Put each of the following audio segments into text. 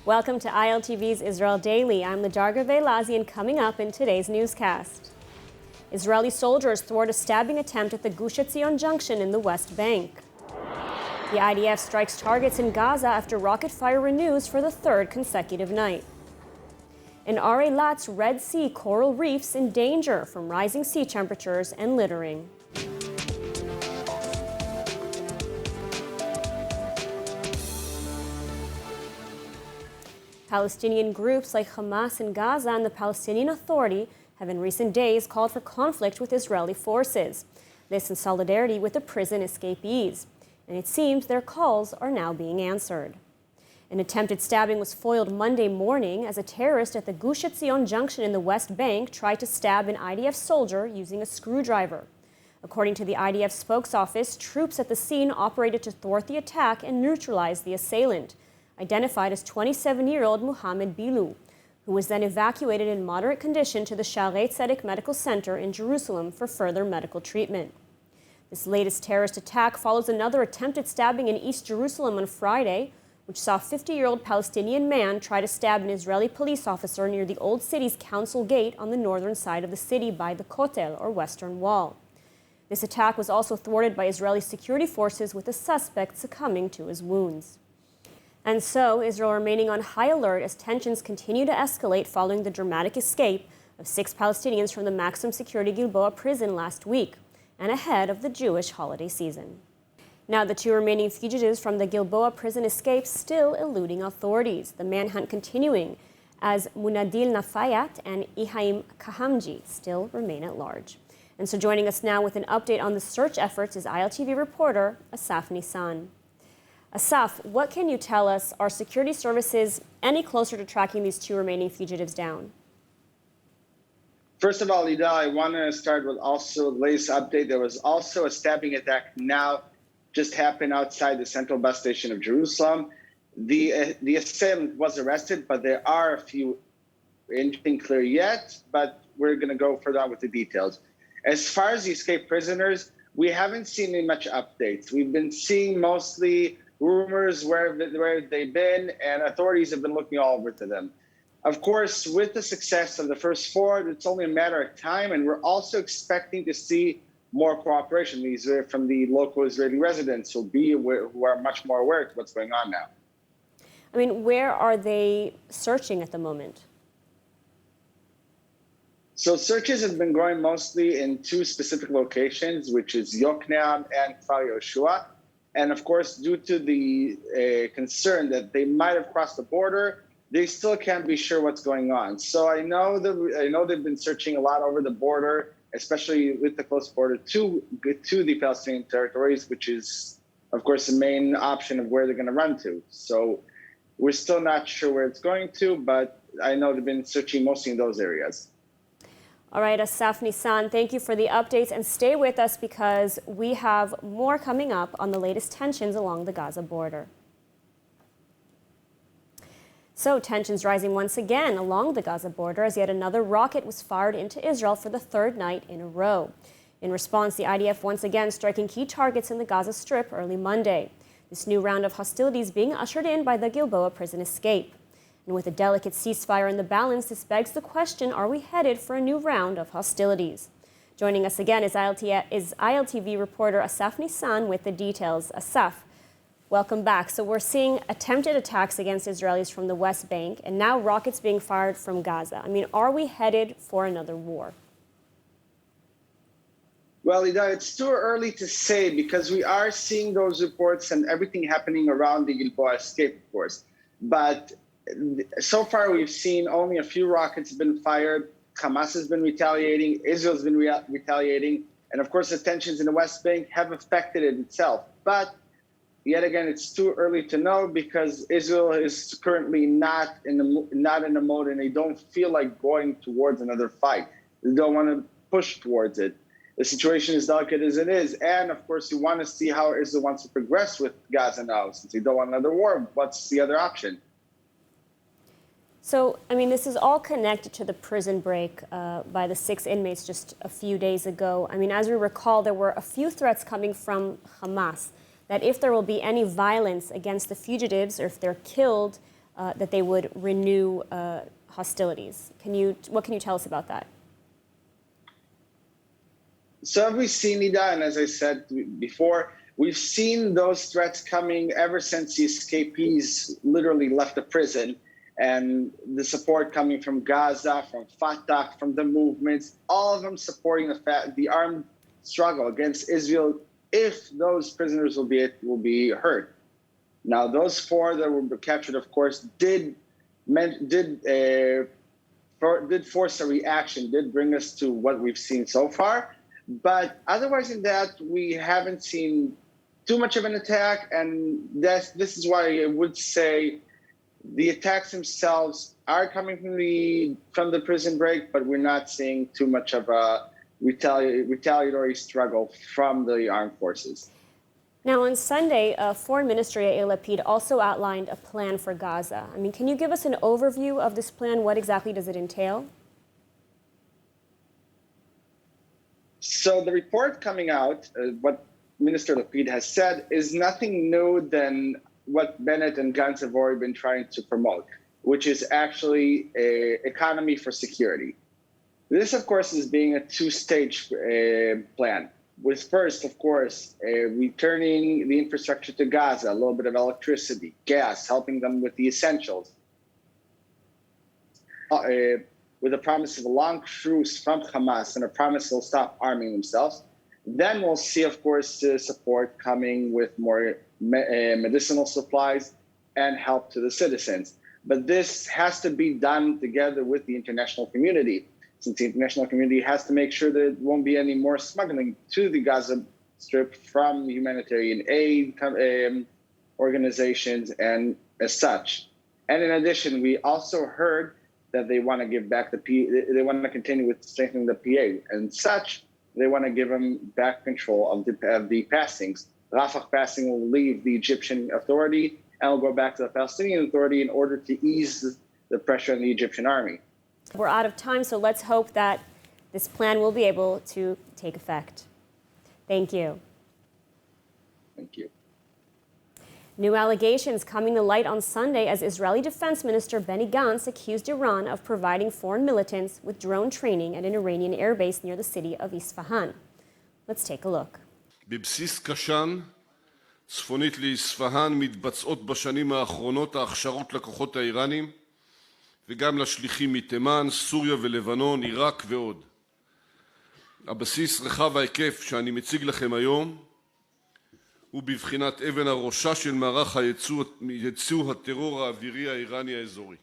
Welcome to ILTV's Israel Daily. I'm Lajarga Veilazi, and coming up in today's newscast. Israeli soldiers thwart a stabbing attempt at the Gush Etzion Junction in the West Bank. The IDF strikes targets in Gaza after rocket fire renews for the third consecutive night. And are Eilat's Red Sea coral reefs in danger from rising sea temperatures and littering? Palestinian groups like Hamas in Gaza and the Palestinian Authority have in recent days called for conflict with Israeli forces. This in solidarity with the prison escapees. And it seems their calls are now being answered. An attempted stabbing was foiled Monday morning as a terrorist at the Gush Etzion Junction in the West Bank tried to stab an IDF soldier using a screwdriver. According to the IDF spokes office, troops at the scene operated to thwart the attack and neutralize the assailant, identified as 27-year-old Mohammed Bilu, who was then evacuated in moderate condition to the Shaarei Tzedek Medical Center in Jerusalem for further medical treatment. This latest terrorist attack follows another attempted stabbing in East Jerusalem on Friday, which saw a 50-year-old Palestinian man try to stab an Israeli police officer near the Old City's Council Gate on the northern side of the city by the Kotel, or Western Wall. This attack was also thwarted by Israeli security forces, with the suspect succumbing to his wounds. And so, Israel remaining on high alert as tensions continue to escalate following the dramatic escape of 6 Palestinians from the maximum security Gilboa prison last week, and ahead of the Jewish holiday season. Now, the 2 remaining fugitives from the Gilboa prison escape still eluding authorities, the manhunt continuing as Munadil Nafayat and Ihaim Kahamji still remain at large. And so joining us now with an update on the search efforts is ILTV reporter Asaf Nissan. Asaf, what can you tell us? Are security services any closer to tracking these 2 remaining fugitives down? First of all, Ida, I want to start with also the latest update. There was also a stabbing attack now just happened outside the central bus station of Jerusalem. The assailant was arrested, but there are a few anything clear yet, but we're going to go further on with the details. As far as the escaped prisoners, we haven't seen any much updates. We've been seeing mostly rumors where they've been, and authorities have been looking all over to them. Of course, with the success of the first 4, it's only a matter of time, and we're also expecting to see more cooperation. These are from the local Israeli residents who are much more aware of what's going on now. I mean, where are they searching at the moment? So searches have been going mostly in 2 specific locations, which is Yokneam and Kfar Yoshua. And of course, due to the concern that they might have crossed the border, they still can't be sure what's going on. So I know they've been searching a lot over the border, especially with the close border to the Palestinian territories, which is, of course, the main option of where they're going to run to. So we're still not sure where it's going to, but I know they've been searching mostly in those areas. All right, Asaf Nissan, thank you for the updates, and stay with us because we have more coming up on the latest tensions along the Gaza border. So tensions rising once again along the Gaza border as yet another rocket was fired into Israel for the 3rd night in a row. In response, the IDF once again striking key targets in the Gaza Strip early Monday. This new round of hostilities being ushered in by the Gilboa prison escape. And with a delicate ceasefire in the balance, this begs the question, are we headed for a new round of hostilities? Joining us again is ILTV reporter Asaf Nissan with the details. Asaf, welcome back. So we're seeing attempted attacks against Israelis from the West Bank and now rockets being fired from Gaza. I mean, are we headed for another war? Well, Ida, it's too early to say because we are seeing those reports and everything happening around the Gilboa escape, of course. But so far, we've seen only a few rockets have been fired. Hamas has been retaliating. Israel's been retaliating. And of course, the tensions in the West Bank have affected it itself. But yet again, it's too early to know because Israel is currently not in a mode, and they don't feel like going towards another fight. They don't want to push towards it. The situation is delicate as it is. And of course, you want to see how Israel wants to progress with Gaza now. Since they don't want another war, what's the other option? So, I mean, this is all connected to the prison break by the 6 inmates just a few days ago. I mean, as we recall, there were a few threats coming from Hamas that if there will be any violence against the fugitives or if they're killed, that they would renew hostilities. What can you tell us about that? So have we seen, Nida, and as I said before, we've seen those threats coming ever since the escapees literally left the prison, and the support coming from Gaza, from Fatah, from the movements, all of them supporting the armed struggle against Israel if those prisoners will be hurt. Now, those 4 that were captured, of course, did force a reaction, did bring us to what we've seen so far. But otherwise than that, we haven't seen too much of an attack. And this is why I would say the attacks themselves are coming from the prison break, but we're not seeing too much of a retaliatory struggle from the armed forces. Now, on Sunday, Foreign Minister Yair Lapid also outlined a plan for Gaza. I mean, can you give us an overview of this plan? What exactly does it entail? So the report coming out, what Minister Lapid has said, is nothing new than what Bennett and Gantz have already been trying to promote, which is actually an economy for security. This, of course, is being a 2-stage plan. With first, of course, returning the infrastructure to Gaza, a little bit of electricity, gas, helping them with the essentials. With a promise of a long truce from Hamas and a promise they'll stop arming themselves. Then we'll see, of course, support coming with more medicinal supplies and help to the citizens. But this has to be done together with the international community, since the international community has to make sure that there won't be any more smuggling to the Gaza Strip from humanitarian aid organizations and as such. And in addition, we also heard that they want to give back they want to continue with strengthening the PA. And such, they want to give them back control of the passings. Rafah passing will leave the Egyptian Authority and will go back to the Palestinian Authority in order to ease the pressure on the Egyptian army. We're out of time, so let's hope that this plan will be able to take effect. Thank you. Thank you. New allegations coming to light on Sunday as Israeli Defense Minister Benny Gantz accused Iran of providing foreign militants with drone training at an Iranian airbase near the city of Isfahan. Let's take a look. בבסיס קשן, צפונית לאספהאן, מתבצעות בשנים האחרונות ההכשרות לכוחות האיראנים וגם לשליחים מתימן, סוריה ולבנון, עיראק ועוד. הבסיס רחב ההיקף שאני מציג לכם היום הוא בבחינת אבן הראשה של מערך הייצוא הטרור האווירי האיראני האזורי.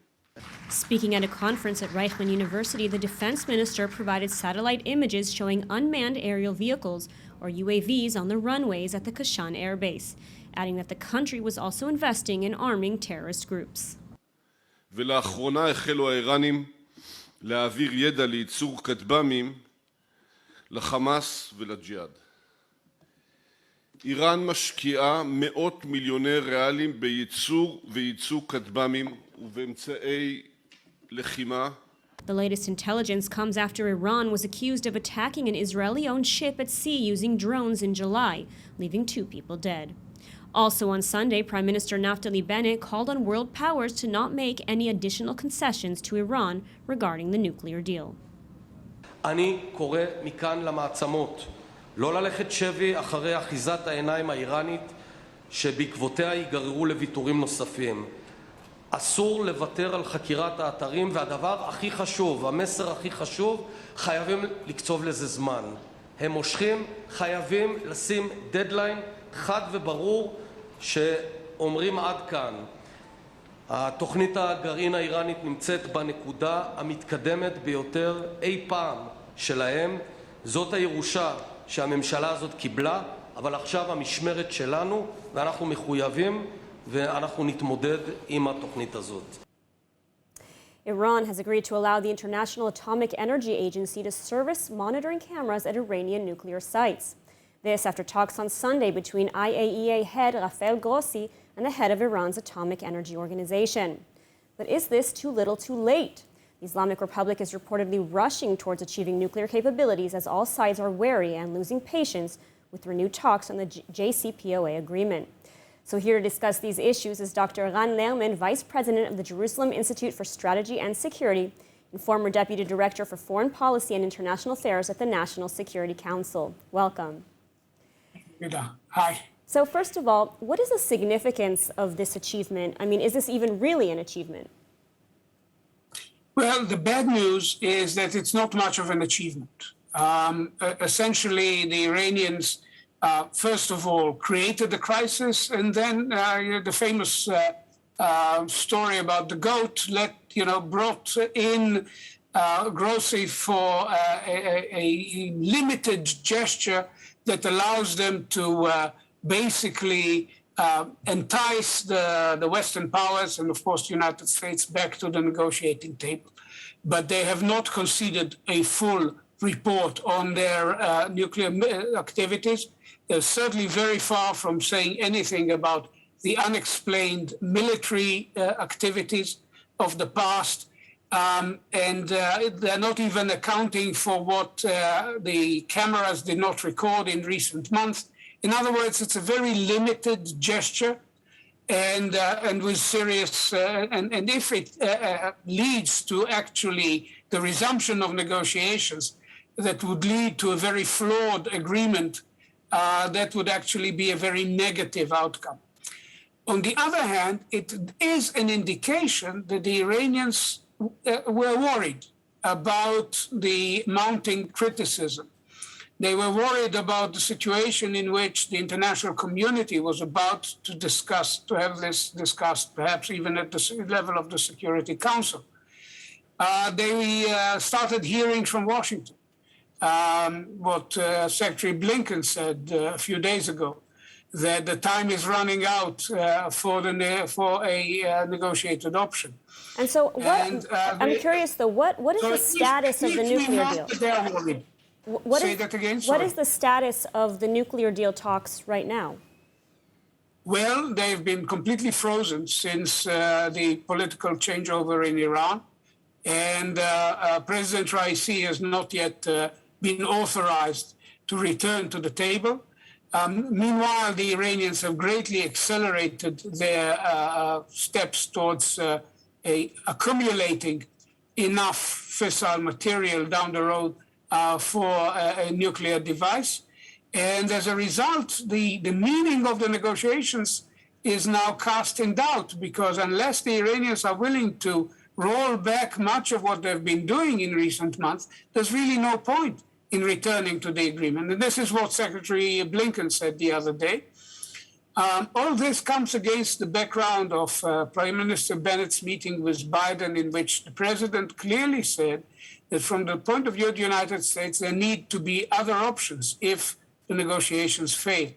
Speaking at a conference at Reichman University, the defense minister provided satellite images showing unmanned aerial vehicles, or UAVs, on the runways at the Kashan Air Base, adding that the country was also investing in arming terrorist groups. ולאחרונה החלו האיראנים להעביר ידע לייצור כטב"מים לחמאס ולג'יהאד. איראן משקיעה מאות מיליוני ריאלים בייצור וייצוא כטב"מים ובאמצעי לחימה. The latest intelligence comes after Iran was accused of attacking an Israeli-owned ship at sea using drones in July, leaving 2 people dead. Also on Sunday, Prime Minister Naftali Bennett called on world powers to not make any additional concessions to Iran regarding the nuclear deal. אני קורא מכאן למעצמות לא ללכת שבי אחרי אחיזת העיניים האיראנית שבעקבותיה ייגררו לוויתורים נוספים. אסור לוותר על חקירת האתרים, והדבר הכי חשוב, המסר הכי חשוב, חייבים לקצוב לזה זמן. הם מושכים, חייבים לשים דדליין חד וברור שאומרים עד כאן. התוכנית הגרעין האיראנית נמצאת בנקודה המתקדמת ביותר אי פעם שלהם. זאת הירושה שהממשלה הזאת קיבלה, אבל עכשיו המשמרת שלנו, ואנחנו מחויבים ואנחנו נתמודד עם התוכנית הזאת. Iran has agreed to allow the International Atomic Energy Agency to service monitoring cameras at Iranian nuclear sites. This after talks on Sunday between IAEA head Rafael Grossi and the head of Iran's Atomic Energy Organization. But is this too little too late? The Islamic Republic is reportedly rushing towards achieving nuclear capabilities as all sides are wary and losing patience with renewed talks on the JCPOA agreement. So here to discuss these issues is Dr. Eran Lerman, Vice President of the Jerusalem Institute for Strategy and Security and former Deputy Director for Foreign Policy and International Affairs at the National Security Council. Welcome. Hi. So first of all, what is the significance of this achievement? I mean, is this even really an achievement? Well, the bad news is that it's not much of an achievement. Essentially, the Iranians, first of all, created the crisis, and then the famous story about the goat brought in grocery for a limited gesture that allows them to basically entice the Western powers and, of course, the United States back to the negotiating table. But they have not considered a full report on their nuclear activities. They're certainly very far from saying anything about the unexplained military activities of the past. And they're not even accounting for what the cameras did not record in recent months. In other words, it's a very limited gesture, and with serious. And if it leads to actually the resumption of negotiations, that would lead to a very flawed agreement. That would actually be a very negative outcome. On the other hand, it is an indication that the Iranians were worried about the mounting criticism. They were worried about the situation in which the international community was about to have this discussed, perhaps even at the level of the Security Council. They started hearing from Washington what Secretary Blinken said a few days ago, that the time is running out for a negotiated option. And so, I'm curious though, what is the status of the nuclear deal? Say that again. What is the status of the nuclear deal talks right now? Well, they've been completely frozen since the political changeover in Iran, and President Raisi has not yet been authorized to return to the table. Meanwhile, the Iranians have greatly accelerated their steps towards accumulating enough fissile material down the road for a nuclear device. And as a result, the meaning of the negotiations is now cast in doubt, because unless the Iranians are willing to roll back much of what they've been doing in recent months, there's really no point in returning to the agreement. And this is what Secretary Blinken said the other day. All this comes against the background of Prime Minister Bennett's meeting with Biden, in which the president clearly said that from the point of view of the United States, there need to be other options if the negotiations fail.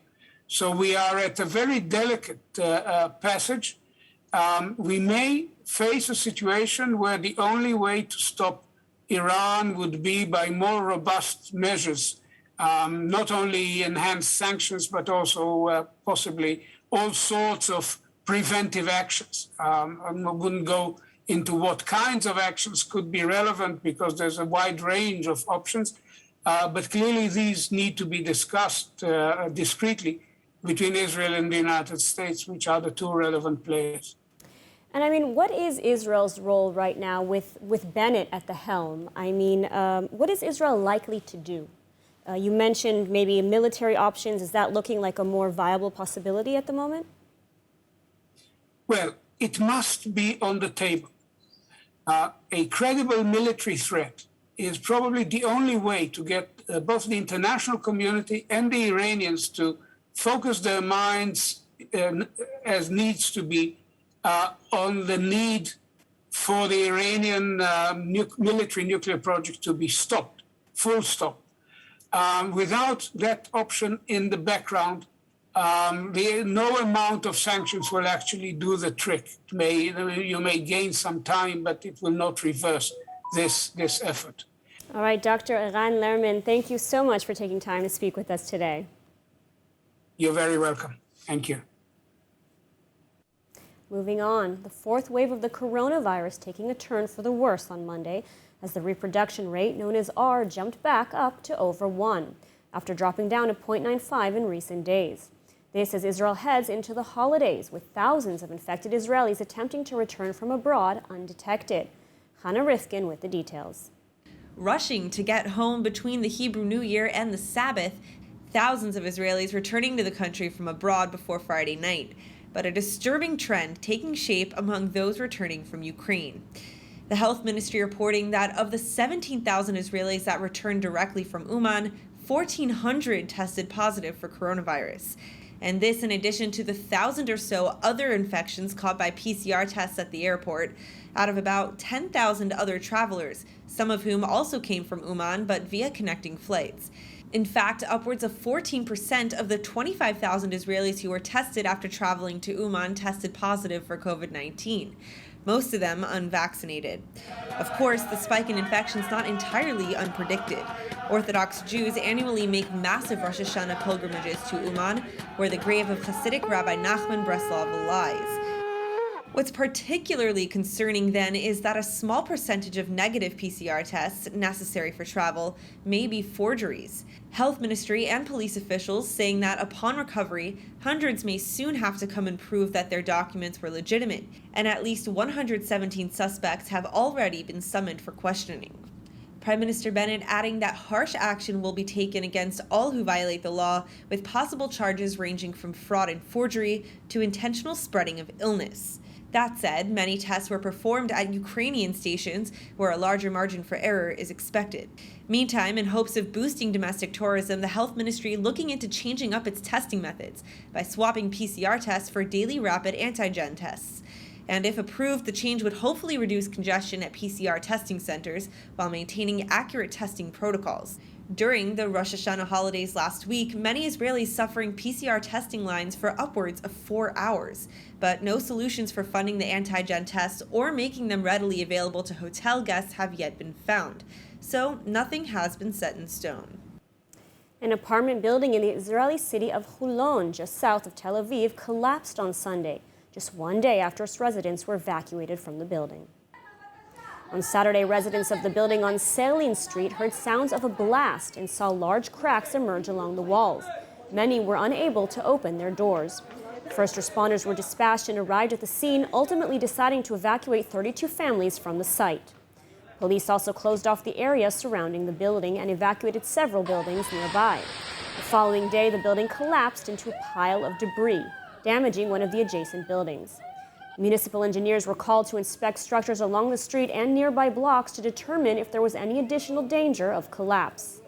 So we are at a very delicate passage. We may face a situation where the only way to stop Iran would be by more robust measures, not only enhanced sanctions, but also possibly all sorts of preventive actions. I wouldn't go into what kinds of actions could be relevant, because there's a wide range of options, but clearly these need to be discussed discreetly between Israel and the United States, which are the two relevant players. And I mean, what is Israel's role right now with Bennett at the helm? I mean, what is Israel likely to do? You mentioned maybe military options. Is that looking like a more viable possibility at the moment? Well, it must be on the table. A credible military threat is probably the only way to get both the international community and the Iranians to focus their minds, as needs to be, on the need for the Iranian military nuclear project to be stopped, full stop. Without that option in the background, no amount of sanctions will actually do the trick. You may gain some time, but it will not reverse this effort. All right, Dr. Eran Lerman, thank you so much for taking time to speak with us today. You're very welcome. Thank you. Moving on, the fourth wave of the coronavirus taking a turn for the worse on Monday, as the reproduction rate, known as R, jumped back up to over 1, after dropping down to 0.95 in recent days. This as Israel heads into the holidays, with thousands of infected Israelis attempting to return from abroad undetected. Hannah Rifkin with the details. Rushing to get home between the Hebrew New Year and the Sabbath, thousands of Israelis returning to the country from abroad before Friday night. But a disturbing trend taking shape among those returning from Ukraine. The health ministry reporting that of the 17,000 Israelis that returned directly from Uman, 1,400 tested positive for coronavirus. And this in addition to the 1,000 or so other infections caught by PCR tests at the airport, out of about 10,000 other travelers, some of whom also came from Uman but via connecting flights. In fact, upwards of 14% of the 25,000 Israelis who were tested after traveling to Uman tested positive for COVID-19, most of them unvaccinated. Of course, the spike in infections not entirely unpredicted. Orthodox Jews annually make massive Rosh Hashanah pilgrimages to Uman, where the grave of Hasidic Rabbi Nachman Breslov lies. What's particularly concerning then is that a small percentage of negative PCR tests necessary for travel may be forgeries. Health ministry and police officials saying that upon recovery, hundreds may soon have to come and prove that their documents were legitimate, and at least 117 suspects have already been summoned for questioning. Prime Minister Bennett adding that harsh action will be taken against all who violate the law, with possible charges ranging from fraud and forgery to intentional spreading of illness. That said, many tests were performed at Ukrainian stations where a larger margin for error is expected. Meantime, in hopes of boosting domestic tourism, the health ministry looking into changing up its testing methods by swapping PCR tests for daily rapid antigen tests. And if approved, the change would hopefully reduce congestion at PCR testing centers while maintaining accurate testing protocols. During the Rosh Hashanah holidays last week, many Israelis suffering PCR testing lines for upwards of 4 hours, but no solutions for funding the antigen tests or making them readily available to hotel guests have yet been found. So nothing has been set in stone. An apartment building in the Israeli city of Holon, just south of Tel Aviv, collapsed on Sunday, just one day after its residents were evacuated from the building. On Saturday, residents of the building on Saline Street heard sounds of a blast and saw large cracks emerge along the walls. Many were unable to open their doors. First responders were dispatched and arrived at the scene, ultimately deciding to evacuate 32 families from the site. Police also closed off the area surrounding the building and evacuated several buildings nearby. The following day, the building collapsed into a pile of debris, damaging one of the adjacent buildings. Municipal engineers were called to inspect structures along the street and nearby blocks to determine if there was any additional danger of collapse.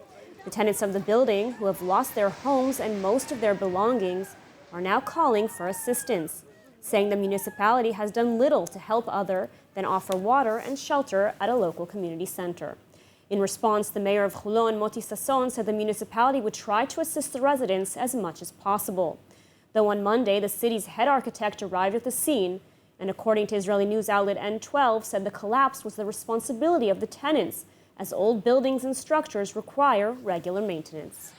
The tenants of the building, who have lost their homes and most of their belongings, are now calling for assistance, saying the municipality has done little to help other than offer water and shelter at a local community center. In response, the mayor of Holon, Moti Sasson, said the municipality would try to assist the residents as much as possible. Though on Monday, the city's head architect arrived at the scene, and according to Israeli news outlet N12, said the collapse was the responsibility of the tenants, as old buildings and structures require regular maintenance.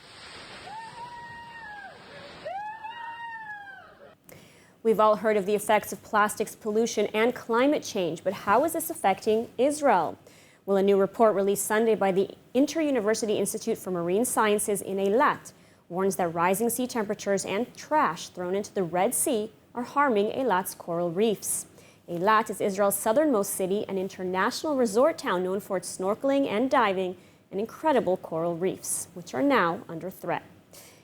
We've all heard of the effects of plastics pollution and climate change, but how is this affecting Israel? Well, a new report released Sunday by the Inter-University Institute for Marine Sciences in Eilat warns that rising sea temperatures and trash thrown into the Red Sea are harming Eilat's coral reefs. Eilat is Israel's southernmost city, an international resort town known for its snorkeling and diving and incredible coral reefs, which are now under threat.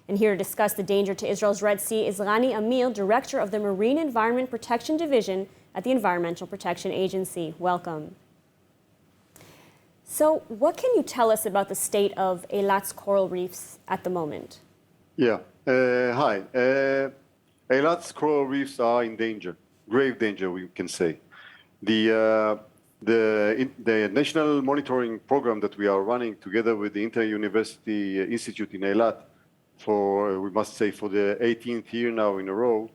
And here to discuss the danger to Israel's Red Sea is Rani Amil, director of the Marine Environment Protection Division at the Environmental Protection Agency. Welcome. So what can you tell us about the state of Eilat's coral reefs at the moment? Yeah, hi. Eilat's coral reefs are in danger, grave danger, we can say. The national monitoring program that we are running together with the Inter-University Institute in Eilat for, we must say, for the 18th year now in a row,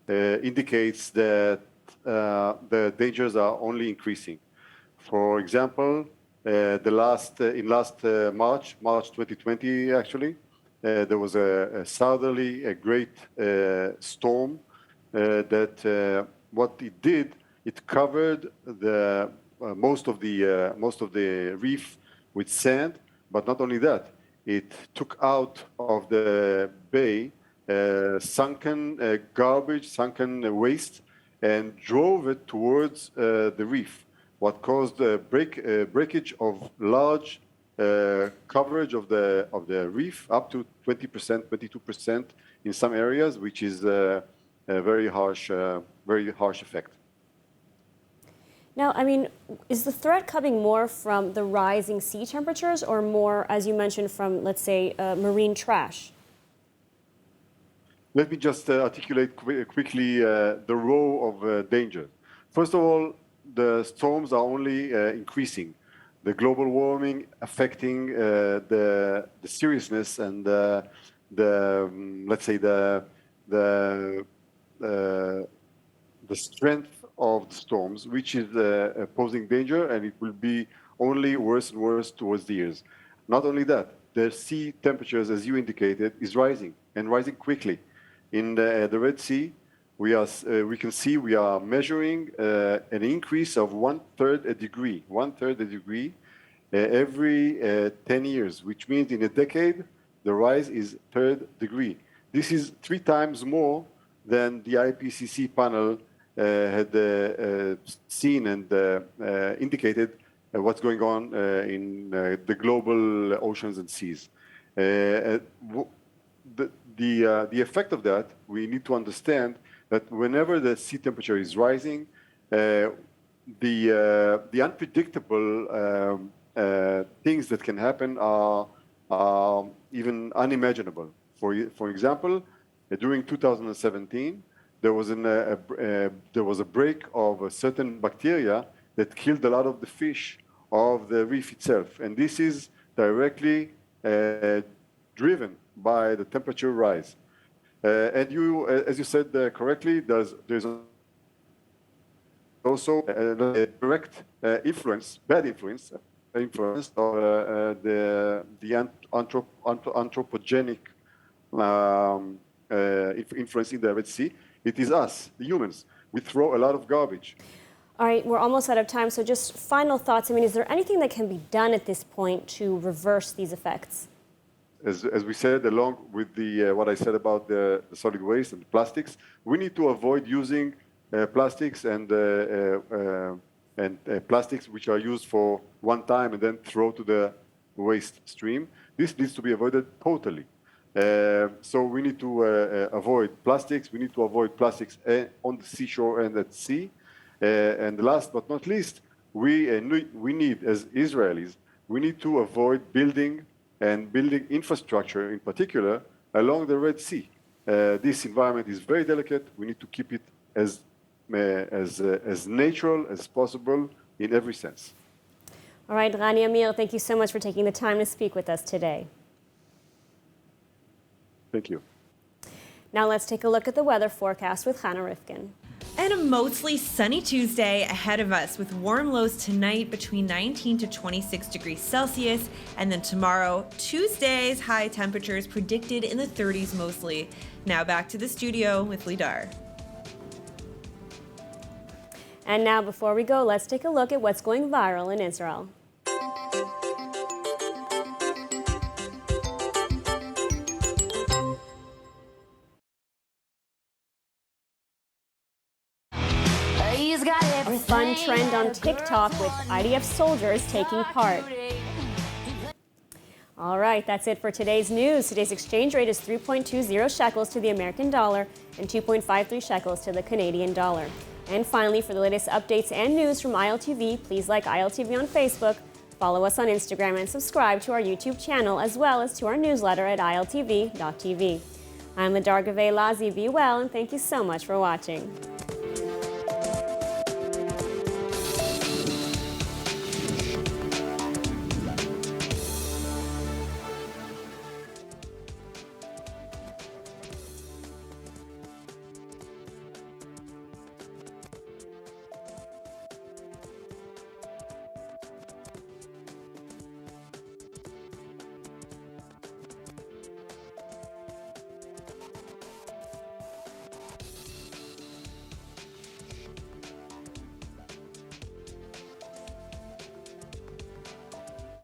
indicates that the dangers are only increasing. For example, last March 2020 actually, there was a southerly, a great storm that what it did, it covered the most of the reef with sand, but not only that, it took out of the bay sunken garbage, sunken waste, and drove it towards the reef, what caused breakage of large coverage of the reef, up to 20%, 22% in some areas, which is a very harsh effect. Now, I mean, is the threat coming more from the rising sea temperatures or more, as you mentioned, from, let's say, marine trash? Let me just articulate quickly the row of danger. First of all, the storms are only increasing. The global warming affecting the seriousness and let's say the strength of the storms, which is posing danger, and it will be only worse and worse towards the years. Not only that, the sea temperatures, as you indicated, is rising and rising quickly. In the Red Sea, we can see we are measuring an increase of 1/3 a degree, every 10 years, which means in a decade, the rise is 3rd degree. This is 3 times more than the IPCC panel had seen and indicated what's going on in the global oceans and seas. The effect of that, we need to understand that whenever the sea temperature is rising, the unpredictable things that can happen are even unimaginable. For example, during 2017, there was a break of a certain bacteria that killed a lot of the fish of the reef itself, and this is directly driven by the temperature rise. And you, as you said correctly, there's also a direct influence, bad influence of the anthropogenic influence in the Red Sea. It is us, the humans. We throw a lot of garbage. All right, we're almost out of time, so just final thoughts. I mean, is there anything that can be done at this point to reverse these effects? As we said, along with what I said about the solid waste and the plastics, we need to avoid using plastics and plastics which are used for one time and then throw to the waste stream. This needs to be avoided totally. So we need to avoid plastics. We need to avoid plastics on the seashore and at sea. And last but not least, we need, as Israelis, we need to avoid building infrastructure, in particular, along the Red Sea. This environment is very delicate. We need to keep it as natural as possible in every sense. All right, Rani Amir, thank you so much for taking the time to speak with us today. Thank you. Now let's take a look at the weather forecast with Hannah Rifkin. And a mostly sunny Tuesday ahead of us with warm lows tonight between 19 to 26 degrees Celsius. And then tomorrow, Tuesday's high temperatures predicted in the 30s mostly. Now back to the studio with Lidar. And now before we go, let's take a look at what's going viral in Israel. A fun trend on TikTok with IDF soldiers taking part. All right, that's it for today's news. Today's exchange rate is 3.20 shekels to the American dollar and 2.53 shekels to the Canadian dollar. And finally, for the latest updates and news from ILTV, please like ILTV on Facebook, follow us on Instagram, and subscribe to our YouTube channel, as well as to our newsletter at iltv.tv. I'm Lidar Gavei Lazi. Be well, and thank you so much for watching.